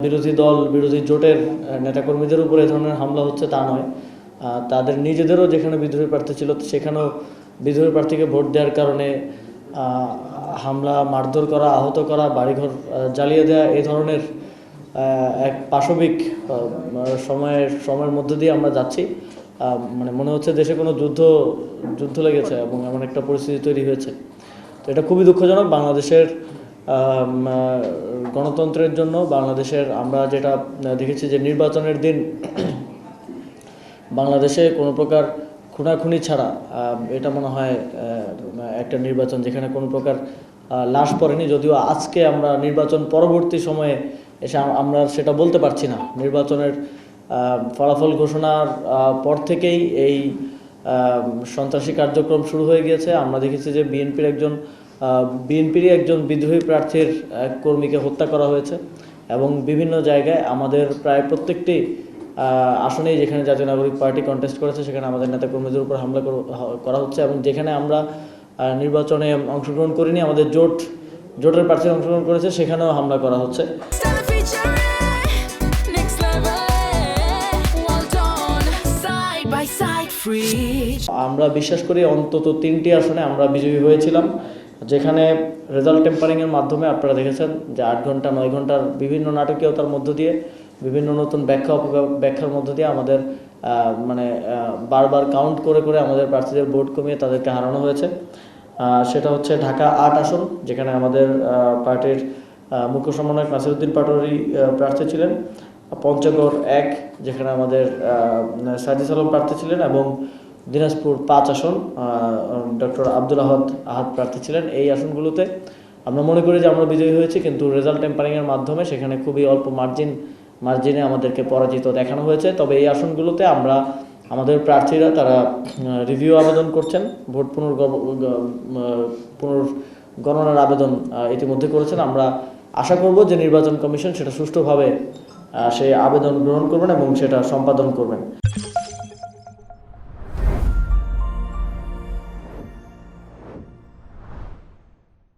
বিরোধী দল বিরোধী জোটের নেতাকর্মীদের উপর এই ধরনের হামলা হচ্ছে তা নয়, তাদের নিজেদেরও যেখানে বিদ্রোহী প্রার্থী ছিল সেখানেও বিদ্রোহী প্রার্থীকে ভোট দেওয়ার কারণে হামলা, মারধর করা, আহত করা, বাড়িঘর জ্বালিয়ে দেওয়া, এই ধরনের এক পাশবিক সময়ের মধ্য দিয়ে আমরা যাচ্ছি। মানে মনে হচ্ছে দেশে কোনো যুদ্ধ লেগেছে এবং এমন একটা পরিস্থিতি তৈরি হয়েছে। তো এটা খুবই দুঃখজনক। বাংলাদেশের গণতন্ত্রের জন্য, বাংলাদেশের আমরা যেটা দেখেছি যে নির্বাচনের দিন বাংলাদেশে কোনো প্রকার খুনাখুনি ছাড়া এটা মনে হয় একটা নির্বাচন যেখানে কোনো প্রকার লাশ পড়েনি। যদিও আজকে আমরা নির্বাচন পরবর্তী সময়ে এসে আমরা সেটা বলতে পারছি না। নির্বাচনের ফলাফল ঘোষণার পর থেকেই এই সন্ত্রাসী কার্যক্রম শুরু হয়ে গিয়েছে। আমরা দেখেছি যে বিএনপিরই একজন বিদ্রোহী প্রার্থীর কর্মীকে হত্যা করা হয়েছে এবং বিভিন্ন জায়গায় আমাদের প্রায় প্রত্যেকটি আসনেই যেখানে জাতীয় নাগরিক পার্টি কন্টেস্ট করেছে সেখানে আমাদের নেতাকর্মীদের উপর হামলা করা হচ্ছে এবং যেখানে আমরা নির্বাচনে অংশগ্রহণ করিনি, আমাদের জোটের প্রার্থী অংশগ্রহণ করেছে, সেখানেও হামলা করা হচ্ছে। আমরা বিশ্বাস করি অন্তত 3টি আসনে আমরা বিজয়ী হয়েছিলাম, যেখানে রেজাল্ট টেম্পারিংয়ের মাধ্যমে আপনারা দেখেছেন যে 8 ঘন্টা 9 ঘন্টার বিভিন্ন নাটকীয়তার মধ্য দিয়ে, বিভিন্ন নতুন ব্যাখ্যার মধ্য দিয়ে আমাদের বারবার কাউন্ট করে আমাদের প্রার্থীদের ভোট কমিয়ে তাদেরকে হারানো হয়েছে। সেটা হচ্ছে ঢাকা 8 আসন, যেখানে আমাদের পার্টির মুখ্য সমন্বয়ক নাসিরউদ্দিন পাটোয়ারি প্রার্থী ছিলেন, পঞ্চগড় 1, যেখানে আমাদের সাজিদ আলম প্রার্থী ছিলেন, এবং দিনাজপুর 5 আসন ডক্টর আব্দুল আহাদ প্রার্থী ছিলেন। এই আসনগুলোতে আমরা মনে করি যে আমরা বিজয়ী হয়েছি, কিন্তু রেজাল্ট টেম্পারিংয়ের মাধ্যমে সেখানে খুবই অল্প মার্জিনে আমাদেরকে পরাজিত দেখানো হয়েছে। তবে এই আসনগুলোতে আমাদের প্রার্থীরা তারা রিভিউ আবেদন করছেন, ভোট পুনর্গণনার আবেদন ইতিমধ্যে করেছেন। আমরা আশা করব যে নির্বাচন কমিশন সেটা সুষ্ঠুভাবে সেই আবেদন গ্রহণ করবেন এবং সেটা সম্পাদন করবেন।